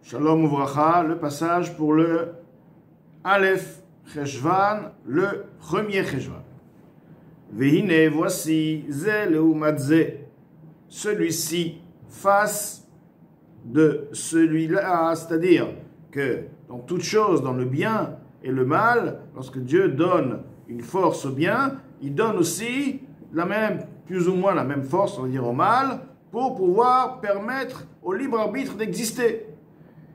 Shalom Uvracha, le passage pour le Aleph Cheshvan, le premier Cheshvan. Vehine, voici, Ze leumadze, celui-ci face de celui-là, c'est-à-dire que dans toute chose, dans le bien et le mal, lorsque Dieu donne une force au bien, il donne aussi la même, plus ou moins la même force, on va dire au mal, pour pouvoir permettre au libre arbitre d'exister.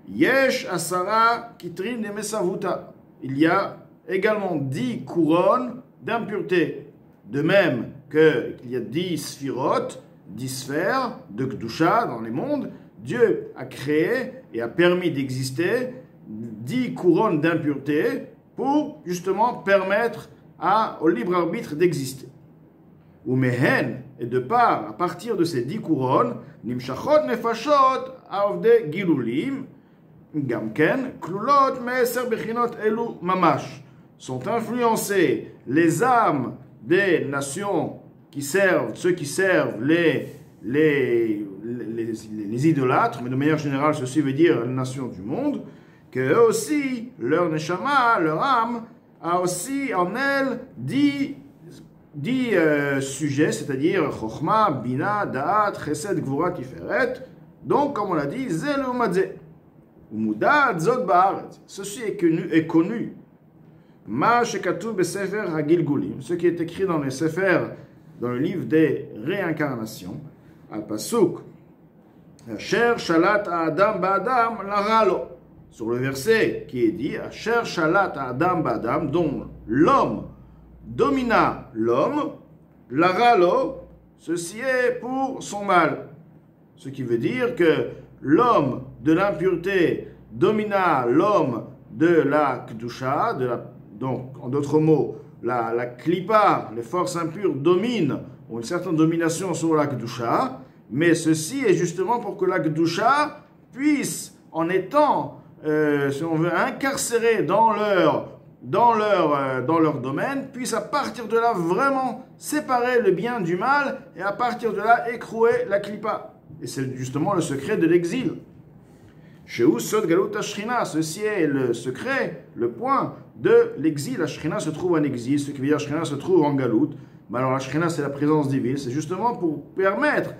Yesh asara kitrin de mesavuta. Il y a également 10 couronnes d'impureté. De même qu'il y a 10 sphirotes, 10 sphères de Kedusha dans les mondes, Dieu a créé et a permis d'exister 10 couronnes d'impureté pour justement permettre au libre arbitre d'exister. Ou mehen, et de part, à partir de ces 10 couronnes, nimshachot nefashot avde gilulim, gamken, klulot meser bechinot elu mamash, sont influencés les âmes des nations qui servent, ceux qui servent les idolâtres, mais de manière générale, ceci veut dire les nations du monde, que eux aussi, leur neshama, leur âme, a aussi en elle 10 sujets, c'est-à-dire Chochma, Bina, Da'at, Chesed, Gvura, Tiferet. Donc, comme on l'a dit, Ze leumadze. Umuda, Zod Ba'aretz. Ceci est connu. Ma shekatu besefer hagilgulim, ce qui est écrit dans les sefer, dans le livre des réincarnations, al pasuk, Asher shalat Adam ba'adam laralo. Sur le verset qui est dit, Asher shalat Adam ba'adam, dont l'homme domina l'homme, laralo, ceci est pour son mal. Ce qui veut dire que l'homme de l'impureté domina l'homme de la Kedusha, donc en d'autres mots, la Klippa, les forces impures dominent, ont une certaine domination sur la Kedusha, mais ceci est justement pour que la Kedusha puisse, en étant, si on veut, incarcérée dans leur domaine, puisse à partir de là vraiment séparer le bien du mal et à partir de là écrouer la Klippa. Et c'est justement le secret de l'exil. Chez Sod Galut Ashrina, ceci est le secret, le point de l'exil. La Shrina se trouve en exil, ce qui veut dire Shrina se trouve en Galut. Mais alors la Shrina, c'est la présence divine, c'est justement pour permettre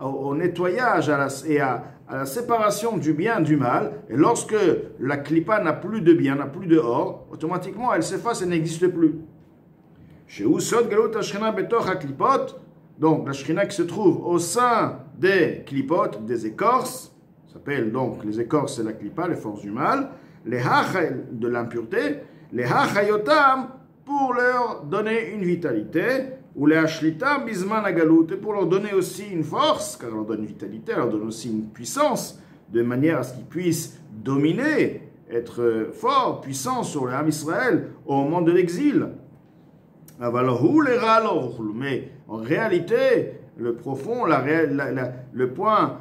au nettoyage et à la séparation du bien du mal. Et lorsque la Klippa n'a plus de bien, n'a plus de or, automatiquement elle s'efface et n'existe plus. Chez Sod Galut Ashrina Betoch HaKlipot, donc la Shrina qui se trouve au sein des Klipot, des écorces, s'appelle donc les écorces, c'est la Klippa, les forces du mal, les hachay de l'impureté, les hachayotam pour leur donner une vitalité, ou les hashlitam bisman agalut, et pour leur donner aussi une force, car elle leur donne une vitalité, elle leur donne aussi une puissance, de manière à ce qu'ils puissent dominer, être forts, puissants sur le Ham Israël au moment de l'exil. Mais en réalité, le profond, le point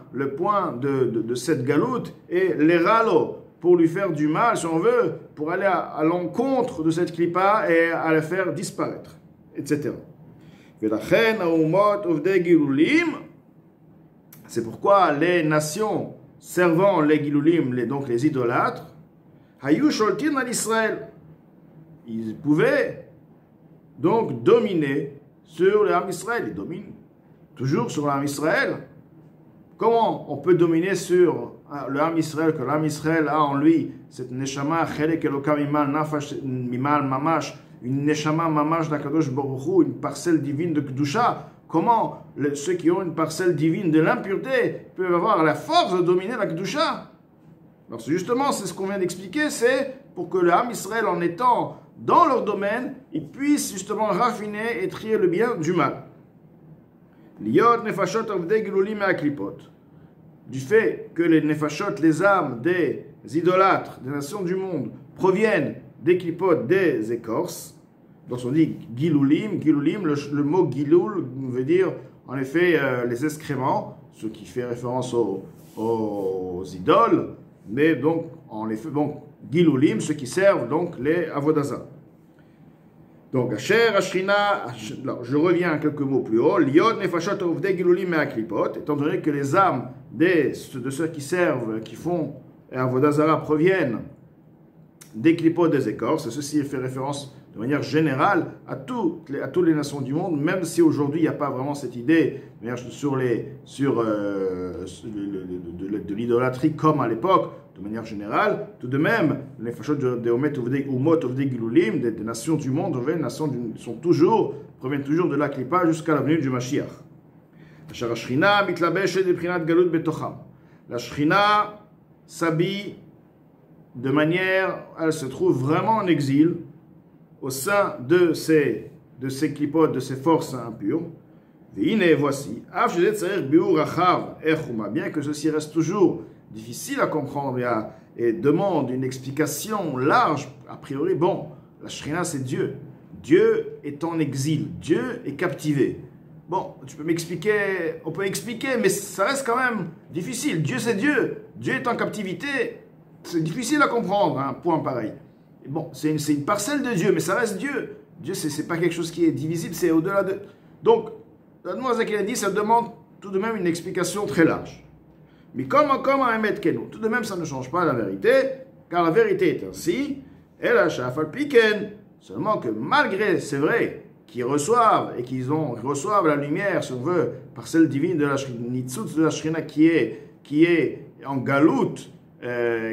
de cette galoute est l'eralo, pour lui faire du mal, si on veut, pour aller à l'encontre de cette klippa et à la faire disparaître, etc. C'est pourquoi les nations servant les gilulim, donc les idolâtres, hayu sholtin al Israël, ils pouvaient donc dominer sur le Ham Israël, ils dominent toujours sur le Ham Israël. Comment on peut dominer sur le Ham Israël, que l'Ham Israël a en lui cette neshama chelek elokam mimal mamash, une neshama mamash d'Akadosh Baruch Hu, une parcelle divine de Kedusha? Comment ceux qui ont une parcelle divine de l'impureté peuvent avoir la force de dominer la Kedusha? Alors justement, c'est ce qu'on vient d'expliquer, c'est pour que le Ham Israël, en étant dans leur domaine, ils puissent justement raffiner et trier le bien du mal. Liot nefashot avdei gilulim ha'klipot. Du fait que les nefashot, les âmes des idolâtres, des nations du monde, proviennent des klipot, des écorces. Donc on dit gilulim, le mot gilul veut dire en effet les excréments, ce qui fait référence aux idoles, mais donc en effet, gilulim, ceux qui servent donc les avodazah. Donc, Asher, Ashrina, je reviens à quelques mots plus haut. Liot, Nefashot, Ovdei, Gilulim, et Aklipot. Étant donné que les âmes de ceux qui servent, qui font Avodah Zarah proviennent des clipotes des écorces, ceci fait référence de manière générale à toutes les nations du monde, même si aujourd'hui il n'y a pas vraiment cette idée de l'idolâtrie comme à l'époque, de manière générale. Tout de même, les fachot de Omet Umot Ovdei Gilulim, des nations du monde, proviennent toujours de la clipa jusqu'à la venue du Mashiach. La Shrina mitlabeshet beprinat galut betocham. La Shrina s'habille de manière, elle se trouve vraiment en exil au sein de ces clipotes, de ces forces impures. Et voici, bien que ceci reste toujours difficile à comprendre et demande une explication large, a priori, bon, la Shrina c'est Dieu. Dieu est en exil, Dieu est captivé. Bon, on peut expliquer, mais ça reste quand même difficile. Dieu c'est Dieu, Dieu est en captivité. C'est difficile à comprendre, un point pareil. Et bon, c'est une parcelle de Dieu, mais ça reste Dieu. Dieu, c'est pas quelque chose qui est divisible, c'est au-delà de... Donc, Admorazak a dit, ça demande tout de même une explication très large. Mais comme un Emet Kenu, tout de même, ça ne change pas la vérité, car la vérité est ainsi, et la Shafal Piken, seulement que malgré, c'est vrai, qu'ils reçoivent la lumière, si on veut, par celle divine de la Nitzutz de la Shrina qui est en galoute,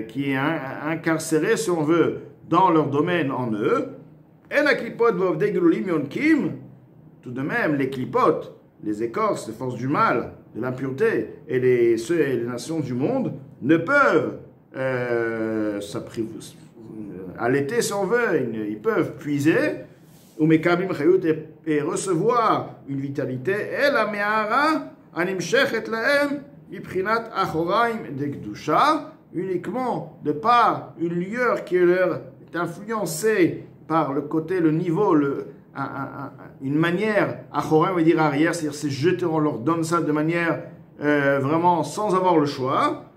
qui est incarcéré, si on veut, dans leur domaine en eux. Et la clipote vovdei gilulim yonkim, tout de même, les clipotes, les écorces, les forces du mal, de l'impureté, et les nations du monde ne peuvent allaiter, si on veut, ils peuvent puiser, ou mekabim chayut, et recevoir une vitalité, et la me'ara animshechet lahem yiprinat achoraim de kedusha, uniquement de par une lueur qui leur est influencée par le côté, le niveau, une manière, achoraim veut dire arrière, c'est-à-dire c'est jeté, on leur donne ça de manière vraiment sans avoir le choix.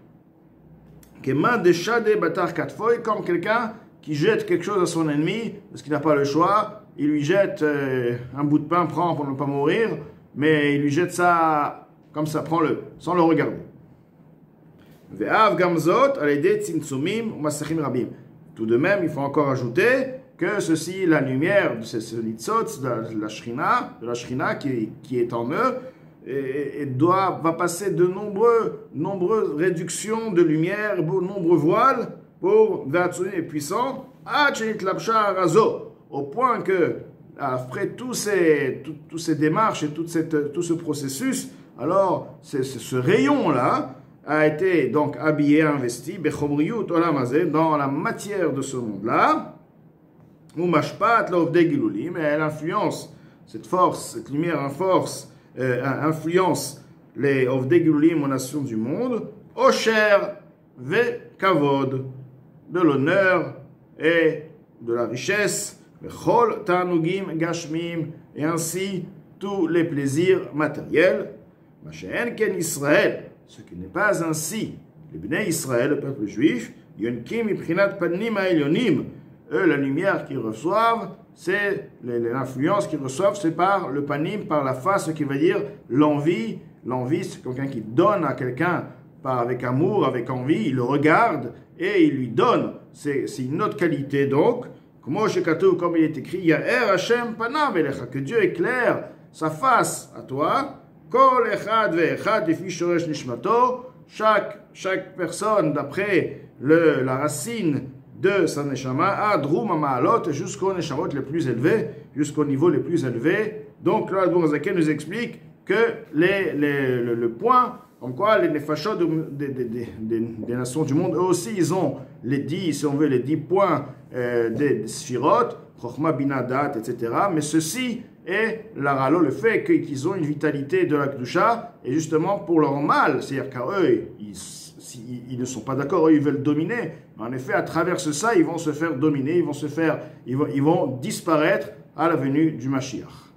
Comme quelqu'un qui jette quelque chose à son ennemi parce qu'il n'a pas le choix, il lui jette un bout de pain, prend pour ne pas mourir, mais il lui jette ça comme ça, prends-le, sans le regarder. Tout de même, il faut encore ajouter que ceci, la lumière de ce nitzot, de la shrina qui est en eux, va passer de nombreuses réductions de lumière, de nombreux voiles pour Vatsunim et puissants, au point que, après tous ces démarches et tout ce processus, alors ce rayon-là a été donc habillé, investi, dans la matière de ce monde-là, et elle influence, cette force, cette lumière influence les Ovdei Gilulim aux nations du monde, Osher ve Kavod, de l'honneur et de la richesse, Bechol Tanugim Gashmim, et ainsi tous les plaisirs matériels. Masha'en ken Israël, ce qui n'est pas ainsi. Les Bnei Israël, le peuple juif, Yonkim Iprinat Panim Ha'elyonim, eux, la lumière qu'ils reçoivent, c'est l'influence qu'ils reçoivent, c'est par le panim, par la face, ce qui veut dire l'envie. L'envie, c'est quelqu'un qui donne à quelqu'un avec amour, avec envie, il le regarde et il lui donne. C'est une autre qualité donc. Comme il est écrit, Ya'er Hashem panav elecha, que Dieu éclaire sa face à toi. Kol echad ve'echad lefi shoresh nishmato, chaque personne d'après la racine de sa neshama, adrum ma'alot, jusqu'aux neshamot les plus élevés, jusqu'au niveau les plus élevés. Donc là, Admorazak nous explique que le point, comme quoi les nefashot des nations du monde, eux aussi, ils ont les 10, si on veut, les 10 points des sphirot, chokhma, bina, dat, etc. Mais ceci est l'aralo, le fait qu'ils ont une vitalité de la kedusha, et justement pour leur mal, c'est-à-dire qu'eux, ils ne sont pas d'accord, eux, ils veulent dominer. En effet, à travers ça, ils vont se faire dominer, ils vont disparaître à la venue du Mashiach.